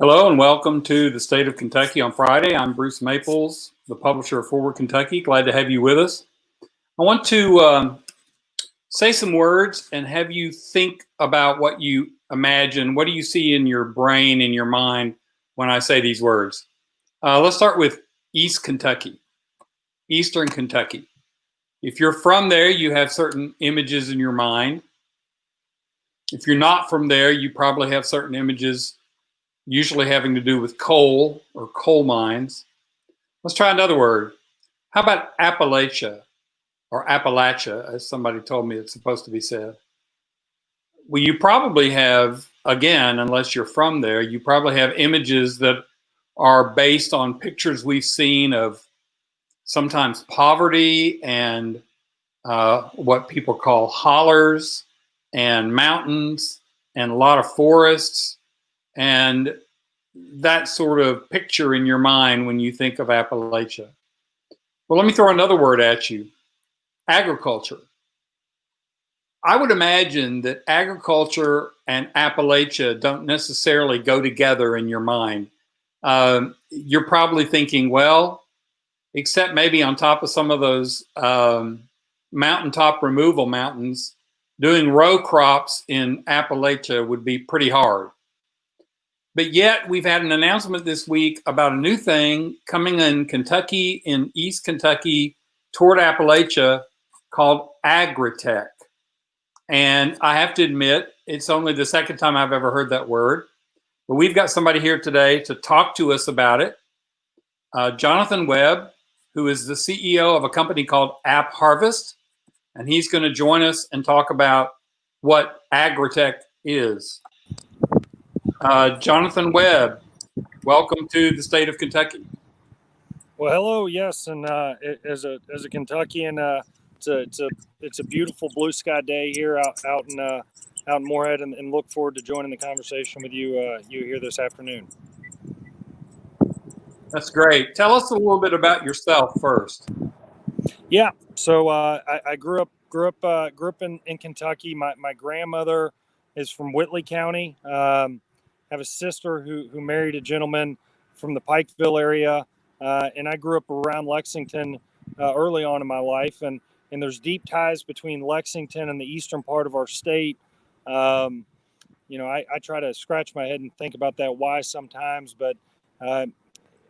Hello and welcome to the state of Kentucky on Friday. I'm Bruce Maples, the publisher of Forward Kentucky. Glad to have you with us. I want to say some words and have you think about what you imagine. What do you see in your brain, in your mind, when I say these words? Let's start with East Kentucky, Eastern Kentucky. If you're from there, you have certain images in your mind. If you're not from there, you probably have certain images usually having to do with coal or coal mines. Let's try another word. How about Appalachia or Appalachia, as somebody told me it's supposed to be said? Well, you probably have, again, unless you're from there, you probably have images that are based on pictures we've seen of sometimes poverty and what people call hollers and mountains and a lot of forests and that sort of picture in your mind when you think of Appalachia. Well, let me throw another word at you. Agriculture. I would imagine that agriculture and Appalachia don't necessarily go together in your mind. You're probably thinking, well, except maybe on top of some of those mountaintop removal mountains, doing row crops in Appalachia would be pretty hard. But yet we've had an announcement this week about a new thing coming in Kentucky, in East Kentucky, toward Appalachia, called AgriTech. And I have to admit, it's only the second time I've ever heard that word. But we've got somebody here today to talk to us about it. Jonathan Webb, who is the CEO of a company called AppHarvest. And he's going to join us and talk about what AgriTech is. Jonathan Webb, welcome to the state of Kentucky. Well, hello, yes, and as a Kentuckian, it's a beautiful blue sky day here out in Moorhead, and look forward to joining the conversation with you here this afternoon. That's great. Tell us a little bit about yourself first. Yeah, so I grew up in Kentucky. My grandmother is from Whitley County. Have a sister who married a gentleman from the Pikeville area, and I grew up around Lexington early on in my life, and there's deep ties between Lexington and the eastern part of our state. I try to scratch my head and think about that why sometimes, but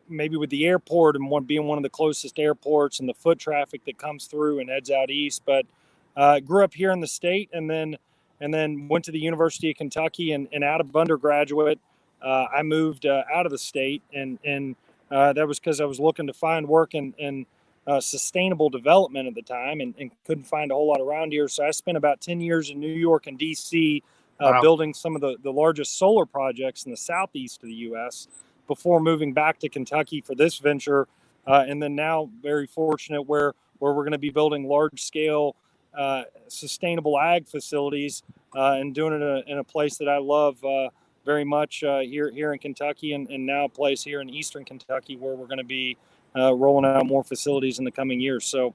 maybe with the airport and being one of the closest airports and the foot traffic that comes through and heads out east, but grew up here in the state and then went to the University of Kentucky and out of undergraduate, I moved out of the state. And that was because I was looking to find work in sustainable development at the time and couldn't find a whole lot around here. So I spent about 10 years in New York and DC building some of the largest solar projects in the southeast of the U.S. before moving back to Kentucky for this venture. And then now very fortunate where we're going to be building large scale sustainable ag facilities and doing it in a place that I love very much here in Kentucky and now a place here in Eastern Kentucky where we're going to be rolling out more facilities in the coming years. So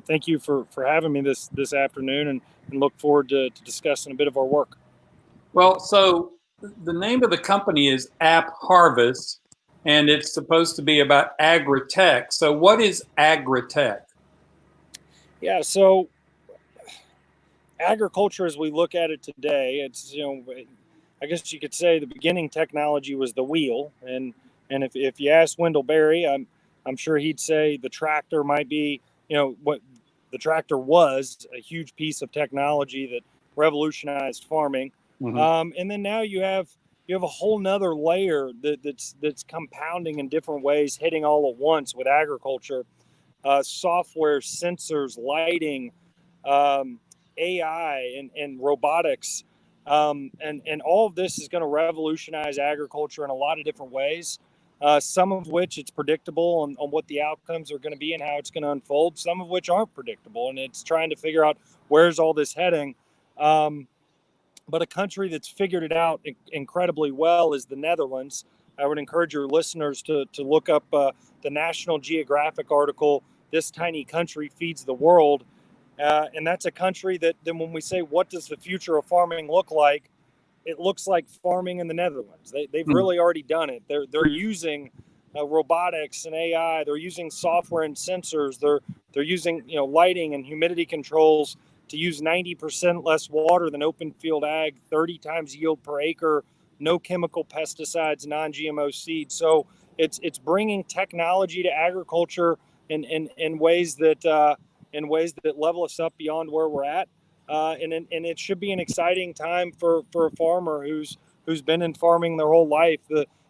thank you for having me this afternoon and look forward to discussing a bit of our work. Well, so the name of the company is AppHarvest, and it's supposed to be about AgriTech. So what is AgriTech? Yeah, so agriculture as we look at it today, it's, I guess you could say the beginning technology was the wheel. And if you ask Wendell Berry, I'm sure he'd say the tractor might be, what the tractor was a huge piece of technology that revolutionized farming. Mm-hmm. And then now you have a whole nother layer that's compounding in different ways, hitting all at once with agriculture, software, sensors, lighting, AI and robotics. And all of this is going to revolutionize agriculture in a lot of different ways, some of which it's predictable on what the outcomes are going to be and how it's going to unfold, some of which aren't predictable. And it's trying to figure out where's all this heading. But a country that's figured it out incredibly well is the Netherlands. I would encourage your listeners to look up the National Geographic article, "This Tiny Country Feeds the World." And that's a country that then when we say, what does the future of farming look like? it looks like farming in the Netherlands. They've really already done it. They're using robotics and AI. They're using software and sensors. They're using lighting and humidity controls to use 90% less water than open field ag, 30 times yield per acre, no chemical pesticides, non-GMO seeds. So it's bringing technology to agriculture in ways that level us up beyond where we're at. And it should be an exciting time for a farmer who's been in farming their whole life.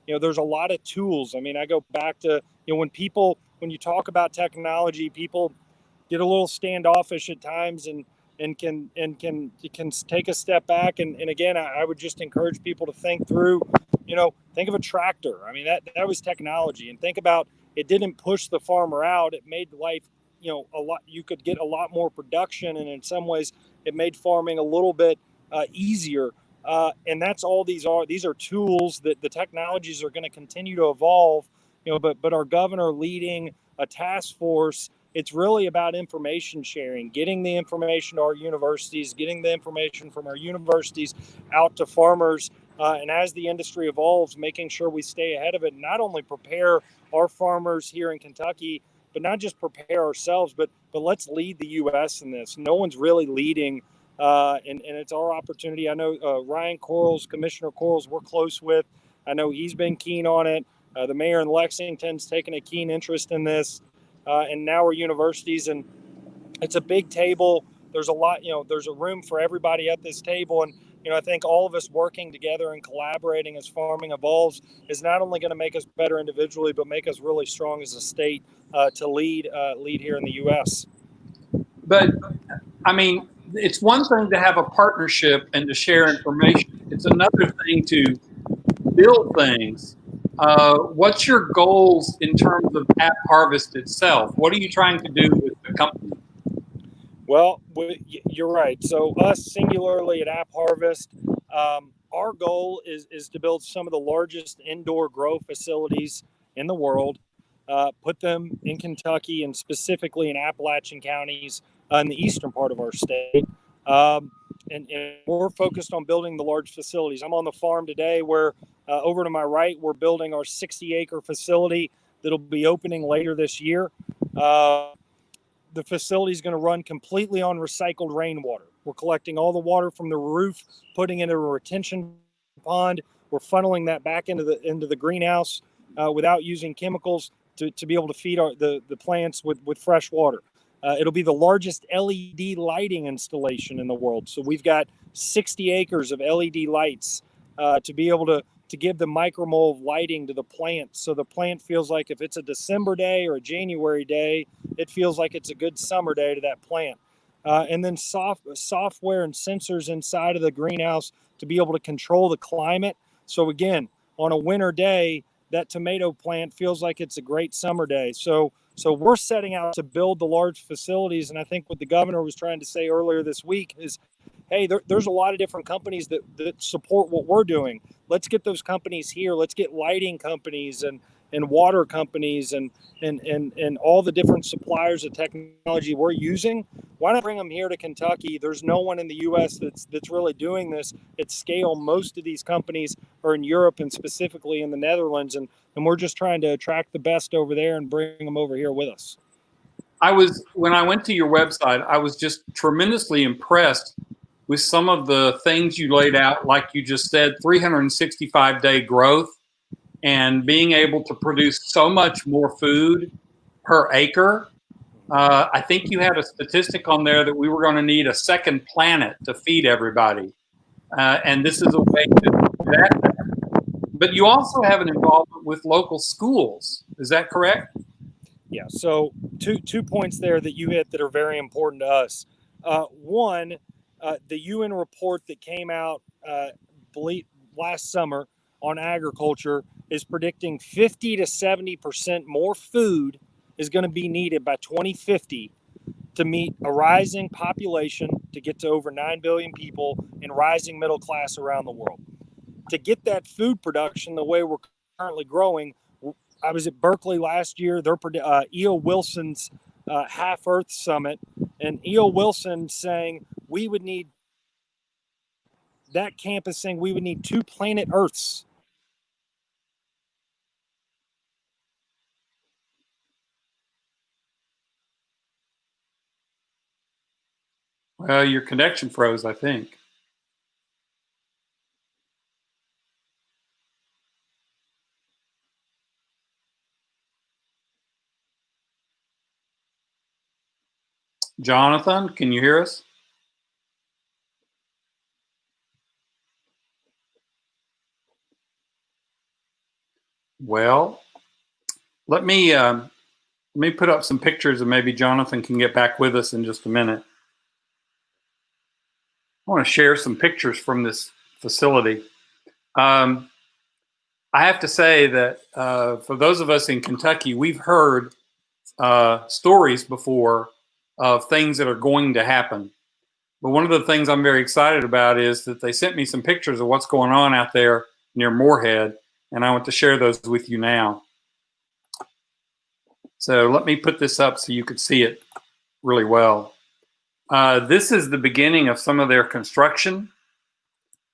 There's a lot of tools. I mean, I go back to when you talk about technology, people get a little standoffish at times and can take a step back. And again, I would just encourage people to think through. Think of a tractor. I mean, that was technology, and think about it. Didn't push the farmer out. It made life a lot. You could get a lot more production, and in some ways, it made farming a little bit easier. And that's all these are. These are tools that the technologies are going to continue to evolve. But our governor leading a task force. It's really about information sharing, getting the information to our universities, getting the information from our universities out to farmers. And as the industry evolves, making sure we stay ahead of it, and not only prepare our farmers here in Kentucky, but not just prepare ourselves, but let's lead the U.S. in this. No one's really leading, and it's our opportunity. I know Ryan Quarles, Commissioner Quarles, we're close with. I know he's been keen on it. The mayor in Lexington's taken a keen interest in this. And now we're universities, and it's a big table. There's a lot, there's a room for everybody at this table. And, I think all of us working together and collaborating as farming evolves is not only going to make us better individually, but make us really strong as a state to lead here in the U.S. But, I mean, it's one thing to have a partnership and to share information. It's another thing to build things. What's your goals in terms of AppHarvest itself? What are you trying to do with the company? Well, you're right. So us singularly at AppHarvest, our goal is to build some of the largest indoor grow facilities in the world, put them in Kentucky and specifically in Appalachian counties in the eastern part of our state. And we're focused on building the large facilities. I'm on the farm today where over to my right, we're building our 60-acre facility that'll be opening later this year. The facility is going to run completely on recycled rainwater. We're collecting all the water from the roof, putting it in a retention pond. We're funneling that back into the greenhouse without using chemicals to be able to feed the plants with fresh water. It'll be the largest LED lighting installation in the world. So we've got 60 acres of LED lights to be able to give the micromole of lighting to the plant. So the plant feels like if it's a December day or a January day, it feels like it's a good summer day to that plant. And then software and sensors inside of the greenhouse to be able to control the climate. So again, on a winter day, that tomato plant feels like it's a great summer day. So we're setting out to build the large facilities. And I think what the governor was trying to say earlier this week is, hey, there's a lot of different companies that support what we're doing. Let's get those companies here. Let's get lighting companies and water companies and all the different suppliers of technology we're using. Why not bring them here to Kentucky? There's no one in the U.S. that's really doing this at scale. Most of these companies are in Europe and specifically in the Netherlands, and we're just trying to attract the best over there and bring them over here with us. When I went to your website, I was just tremendously impressed with some of the things you laid out, like you just said, 365-day growth and being able to produce so much more food per acre. I think you had a statistic on there that we were going to need a second planet to feed everybody. And this is a way to do that. But you also have an involvement with local schools. Is that correct? Yeah. So two points there that you hit that are very important to us. One, the UN report that came out last summer on agriculture is predicting 50 to 70% more food is going to be needed by 2050 to meet a rising population, to get to over 9 billion people and rising middle class around the world. To get that food production the way we're currently growing, I was at Berkeley last year. They're E.O. Wilson's Half Earth Summit, and E.O. Wilson saying we would need that campus saying we would need 2 planet Earths. Well, your connection froze, I think. Jonathan, can you hear us? Well, let me put up some pictures and maybe Jonathan can get back with us in just a minute. I want to share some pictures from this facility. I have to say that for those of us in Kentucky, we've heard stories before of things that are going to happen. But one of the things I'm very excited about is that they sent me some pictures of what's going on out there near Moorhead, and I want to share those with you now. So let me put this up so you can see it really well. This is the beginning of some of their construction,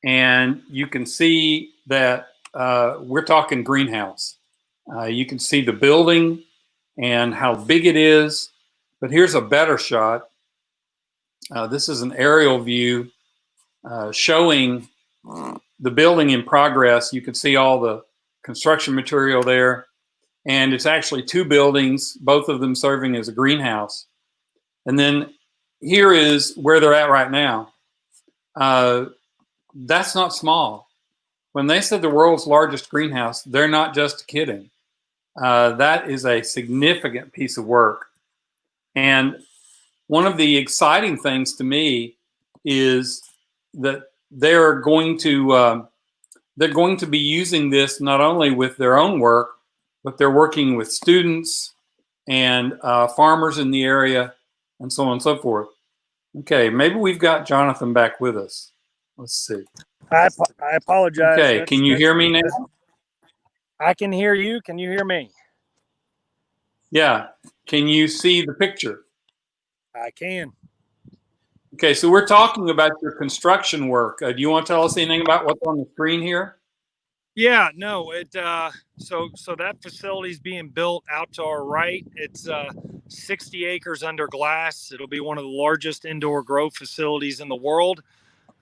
and you can see that we're talking greenhouse. You can see the building and how big it is, but here's a better shot. This is an aerial view showing the building in progress. You can see all the construction material there, and it's actually 2 buildings, both of them serving as a greenhouse. And then here is where they're at right now. That's not small. When they said the world's largest greenhouse, they're not just kidding. That is a significant piece of work. And one of the exciting things to me is that they're going to be using this not only with their own work, but they're working with students and farmers in the area and so on and so forth. Okay, maybe we've got Jonathan back with us. Let's see. I apologize. Okay, can you hear me now? I can hear you. Can you hear me? Yeah. Can you see the picture? I can. Okay, so we're talking about your construction work. Do you want to tell us anything about what's on the screen here? Yeah, no, so that facility is being built out to our right. It's 60 acres under glass. It'll be one of the largest indoor grow facilities in the world.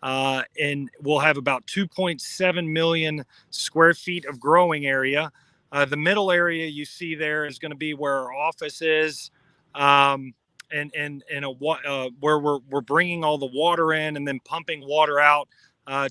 And we'll have about 2.7 million square feet of growing area. The middle area you see there is going to be where our office is, and where we're bringing all the water in and then pumping water out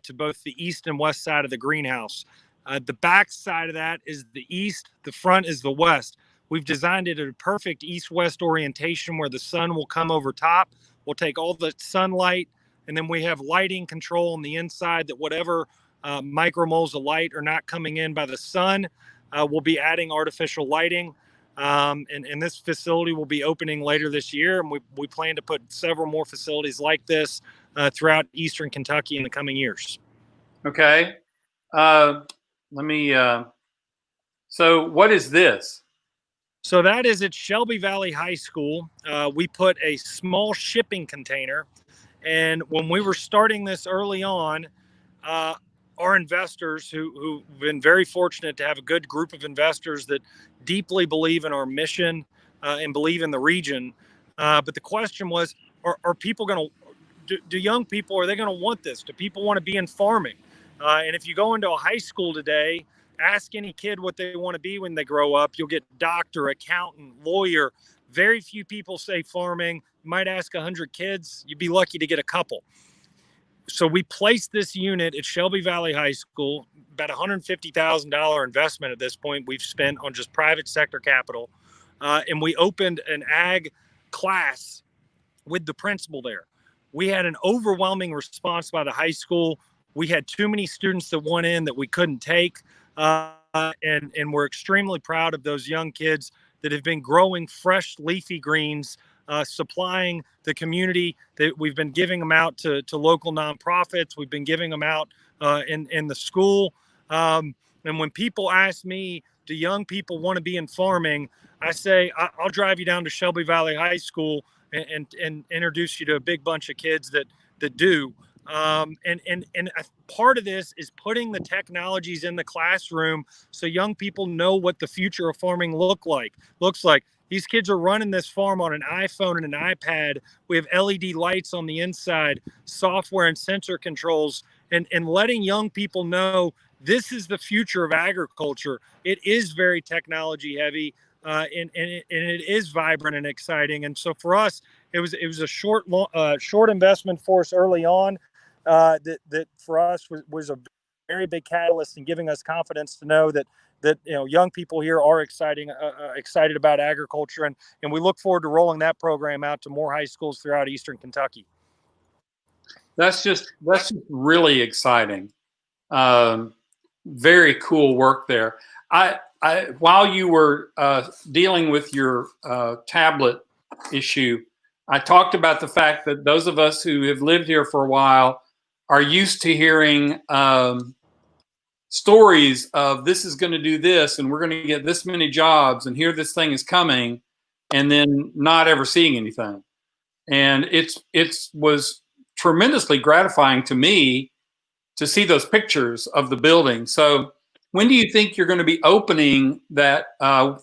to both the east and west side of the greenhouse. The back side of that is the east. The front is the west. We've designed it at a perfect east-west orientation where the sun will come over top. We'll take all the sunlight, and then we have lighting control on the inside that whatever micromoles of light are not coming in by the sun, we'll be adding artificial lighting. And this facility will be opening later this year. And we plan to put several more facilities like this throughout Eastern Kentucky in the coming years. Okay. So what is this? So that is at Shelby Valley High School. We put a small shipping container. And when we were starting this early on, our investors who've been very fortunate to have a good group of investors that deeply believe in our mission and believe in the region. But the question was, are people going to, do young people, are they going to want this? Do people want to be in farming? And if you go into a high school today, ask any kid what they want to be when they grow up. You'll get doctor, accountant, lawyer. Very few people say farming. You might ask 100 kids. You'd be lucky to get a couple. So we placed this unit at Shelby Valley High School, about $150,000 investment at this point we've spent on just private sector capital. And we opened an ag class with the principal there. We had an overwhelming response by the high school. We had too many students that went in that we couldn't take. And we're extremely proud of those young kids that have been growing fresh leafy greens, supplying the community. That we've been giving them out to local nonprofits. We've been giving them out in the school. And when people ask me, do young people want to be in farming? I say, I'll drive you down to Shelby Valley High School and introduce you to a big bunch of kids that do. And part of this is putting the technologies in the classroom so young people know what the future of farming looks like. These kids are running this farm on an iPhone and an iPad. We have LED lights on the inside, software and sensor controls, and letting young people know this is the future of agriculture. It is very technology heavy, and it is vibrant and exciting. And so for us, it was a short investment for us early on. That for us was a very big catalyst in giving us confidence to know that young people here are excited about agriculture, and we look forward to rolling that program out to more high schools throughout Eastern Kentucky. That's just really exciting. Very cool work there. I while you were dealing with your tablet issue, I talked about the fact that those of us who have lived here for a while are used to hearing stories of this is going to do this and we're going to get this many jobs and here this thing is coming, and then not ever seeing anything. And it was tremendously gratifying to me to see those pictures of the building. So when do you think you're going to be opening that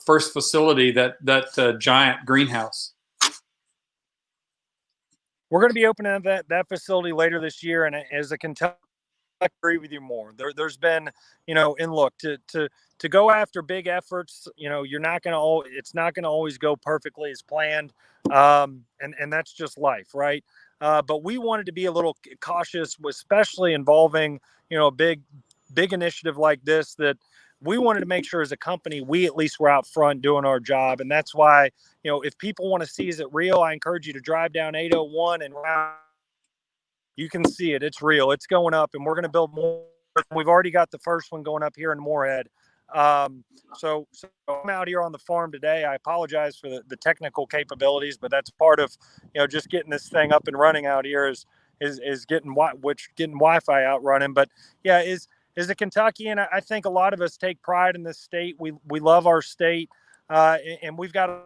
first facility, that giant greenhouse? We're going to be opening that facility later this year. And as a Kentucky, I agree with you more. There's been, and look, to go after big efforts, it's not going to always go perfectly as planned. And that's just life, right? But we wanted to be a little cautious, especially involving, a big initiative like this, that we wanted to make sure as a company, we at least were out front doing our job. And that's why, if people want to see, is it real? I encourage you to drive down 801 and you can see it. It's real. It's going up, and we're going to build more. We've already got the first one going up here in Moorhead. So I'm out here on the farm today. I apologize for the technical capabilities, but that's part of, just getting this thing up and running out here is getting Wi-Fi out running. But yeah, as a Kentuckian, I think a lot of us take pride in this state. We love our state, and we've got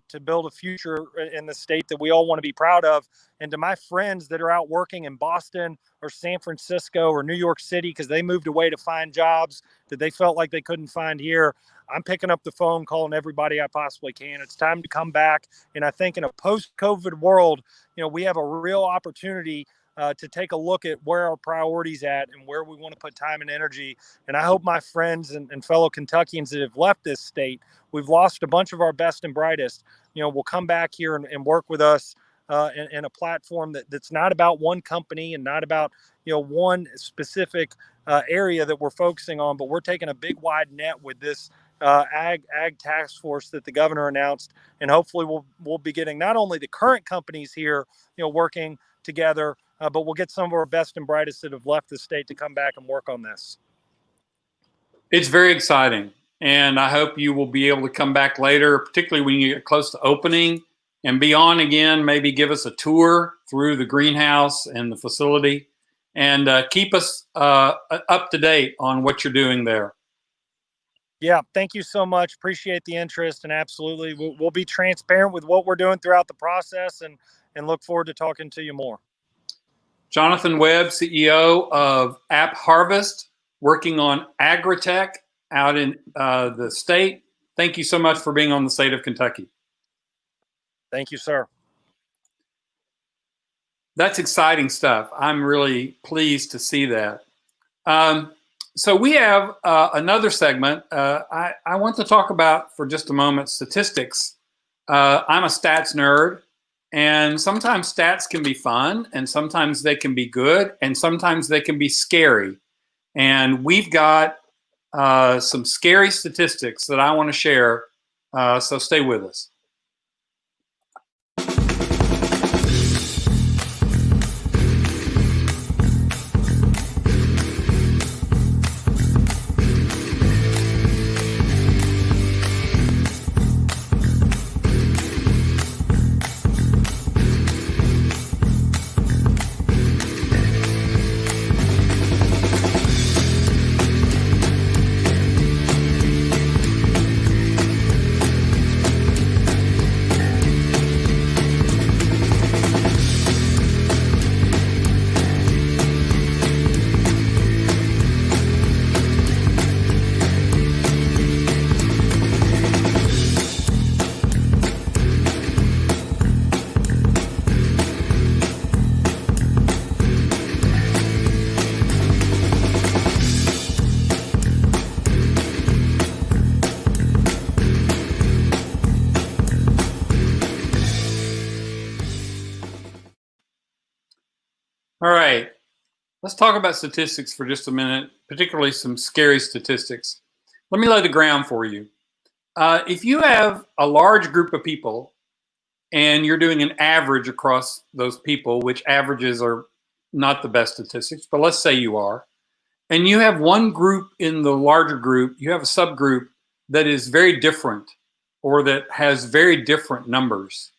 to build a future in the state that we all want to be proud of. And to my friends that are out working in Boston or San Francisco or New York City because they moved away to find jobs that they felt like they couldn't find here, I'm picking up the phone, calling everybody I possibly can. It's time to come back. And I think in a post-COVID world, we have a real opportunity to take a look at where our priorities at and where we want to put time and energy. And I hope my friends and fellow Kentuckians that have left this state, we've lost a bunch of our best and brightest, will come back here and work with us in a platform that's not about one company and not about, one specific area that we're focusing on, but we're taking a big wide net with this ag task force that the governor announced. And hopefully we'll be getting not only the current companies here, working together, but we'll get some of our best and brightest that have left the state to come back and work on this. It's very exciting. And I hope you will be able to come back later, particularly when you get close to opening, and be on again, maybe give us a tour through the greenhouse and the facility, and keep us up to date on what you're doing there. Yeah, thank you so much. Appreciate the interest, and absolutely, we'll be transparent with what we're doing throughout the process, and look forward to talking to you more. Jonathan Webb, CEO of AppHarvest, working on AgriTech out in the state. Thank you so much for being on the State of Kentucky. Thank you, sir. That's exciting stuff. I'm really pleased to see that. So we have another segment. I want to talk about, for just a moment, statistics. I'm a stats nerd. And sometimes stats can be fun, and sometimes they can be good, and sometimes they can be scary. And we've got some scary statistics that I want to share, so stay with us. All right. Let's talk about statistics for just a minute, particularly some scary statistics. Let me lay the ground for you. If you have a large group of people and you're doing an average across those people, which averages are not the best statistics, but let's say you are, and you have one group in the larger group, you have a subgroup that is very different or that has very different numbers,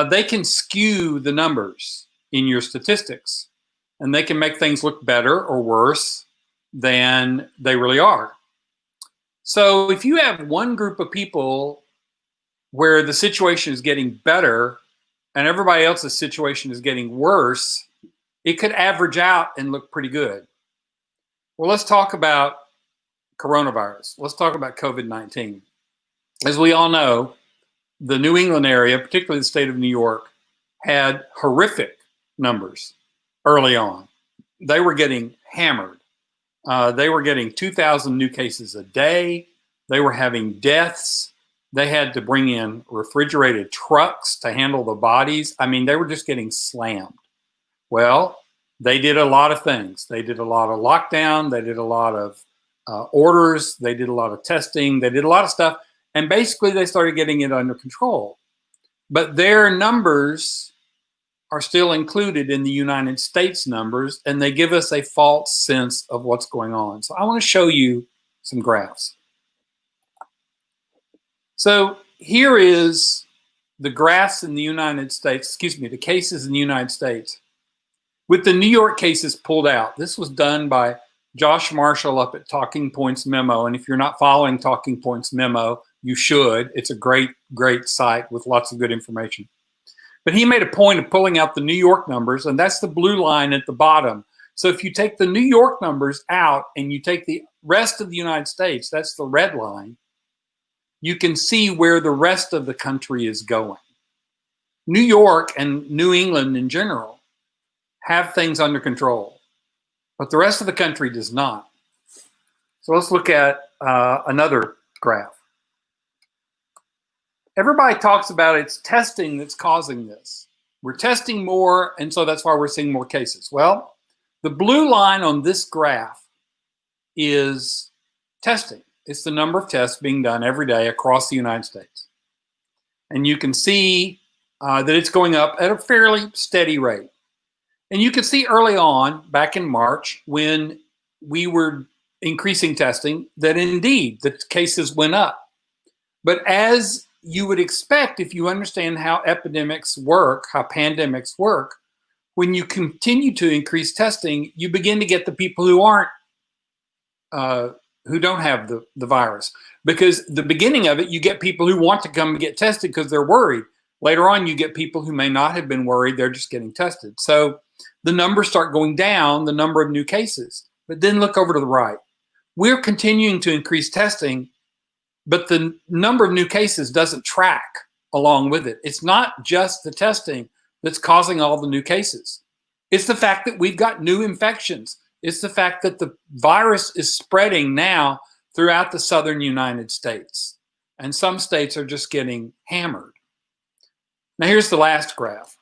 they can skew the numbers in your statistics, and they can make things look better or worse than they really are. So if you have one group of people where the situation is getting better and everybody else's situation is getting worse, it could average out and look pretty good. Well, let's talk about coronavirus. Let's talk about COVID-19. As we all know, the New England area, particularly the state of New York, had horrific numbers early on. They were getting hammered. They were getting 2,000 new cases a day. They were having deaths. They had to bring in refrigerated trucks to handle the bodies. I mean, they were just getting slammed. Well, they did a lot of things. They did a lot of lockdown. They did a lot of orders. They did a lot of testing. They did a lot of stuff. And basically, they started getting it under control. But their numbers are still included in the United States numbers, and they give us a false sense of what's going on. So I want to show you some graphs. So here is the graphs in the United States, excuse me, the cases in the United States with the New York cases pulled out. This was done by Josh Marshall up at Talking Points Memo. And if you're not following Talking Points Memo, you should. It's a great, great site with lots of good information. But he made a point of pulling out the New York numbers, and that's the blue line at the bottom. So if you take the New York numbers out and you take the rest of the United States, that's the red line, you can see where the rest of the country is going. New York and New England in general have things under control, but the rest of the country does not. So let's look at another graph. Everybody talks about it's testing that's causing this. We're testing more, and so that's why we're seeing more cases. Well, the blue line on this graph is testing. It's the number of tests being done every day across the United States. And you can see that it's going up at a fairly steady rate. And you can see early on, back in March, when we were increasing testing, that indeed the cases went up. But as you would expect, if you understand how epidemics work, how pandemics work, when you continue to increase testing, you begin to get the people who aren't, who don't have the virus. Because the beginning of it, you get people who want to come and get tested because they're worried. Later on, you get people who may not have been worried, they're just getting tested. So the numbers start going down, the number of new cases. But then look over to the right. We're continuing to increase testing, but the number of new cases doesn't track along with it. It's not just the testing that's causing all the new cases. It's the fact that we've got new infections. It's the fact that the virus is spreading now throughout the southern United States. And some states are just getting hammered. Now here's the last graph.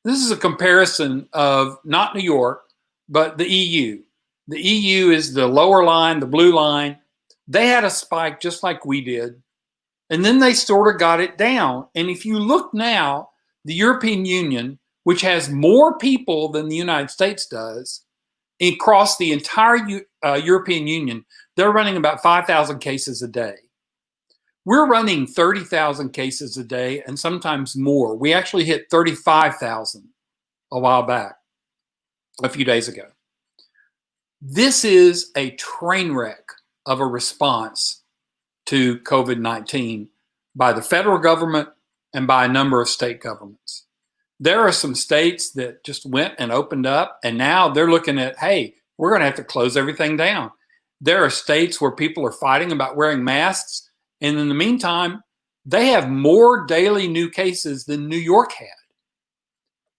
This is a comparison of not New York, but the EU. The EU is the lower line, the blue line. They had a spike just like we did, and then they sort of got it down. And if you look now, the European Union, which has more people than the United States does, across the entire European Union, they're running about 5,000 cases a day. We're running 30,000 cases a day and sometimes more. We actually hit 35,000 a while back, a few days ago. This is a train wreck of a response to COVID-19 by the federal government and by a number of state governments. There are some states that just went and opened up, and now they're looking at, hey, we're going to have to close everything down. There are states where people are fighting about wearing masks, and in the meantime, they have more daily new cases than New York had.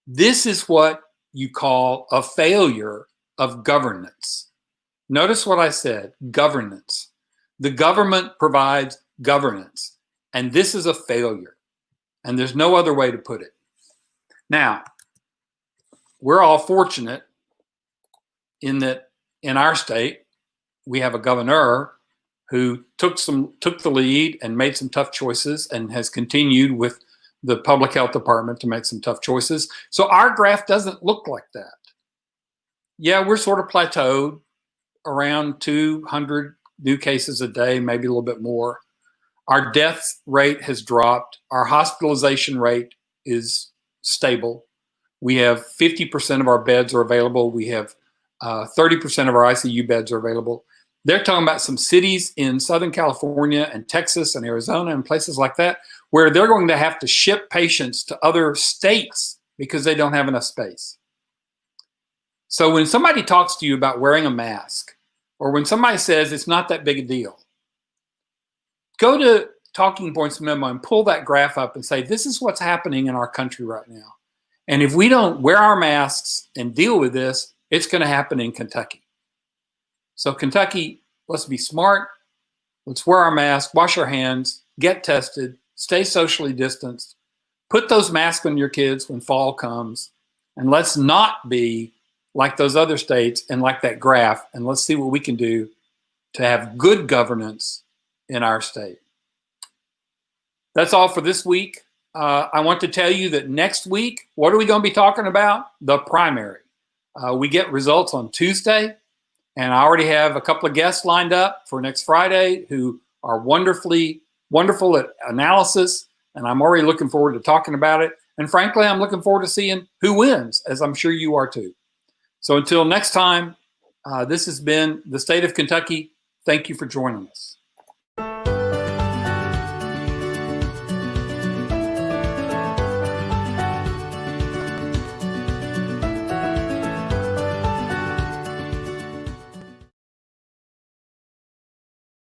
This is what you call a failure of governance. Notice what I said, governance. The government provides governance, and this is a failure, and there's no other way to put it. Now, we're all fortunate in that in our state, we have a governor who took the lead and made some tough choices and has continued with the public health department to make some tough choices. So our graph doesn't look like that. Yeah, we're sort of plateaued around 200 new cases a day, maybe a little bit more. Our death rate has dropped. Our hospitalization rate is stable. We have 50% of our beds are available. We have 30% of our ICU beds are available. They're talking about some cities in Southern California and Texas and Arizona and places like that where they're going to have to ship patients to other states because they don't have enough space. So when somebody talks to you about wearing a mask, or when somebody says it's not that big a deal, go to Talking Points Memo and pull that graph up and say, this is what's happening in our country right now. And if we don't wear our masks and deal with this, it's going to happen in Kentucky. So Kentucky, let's be smart. Let's wear our masks, wash our hands, get tested, stay socially distanced, put those masks on your kids when fall comes, and let's not be like those other states and like that graph, and let's see what we can do to have good governance in our state. That's all for this week. I want to tell you that next week, what are we going to be talking about? The primary. We get results on Tuesday, and I already have a couple of guests lined up for next Friday who are wonderful at analysis, and I'm already looking forward to talking about it. And frankly, I'm looking forward to seeing who wins, as I'm sure you are too. So until next time, this has been the State of Kentucky. Thank you for joining us.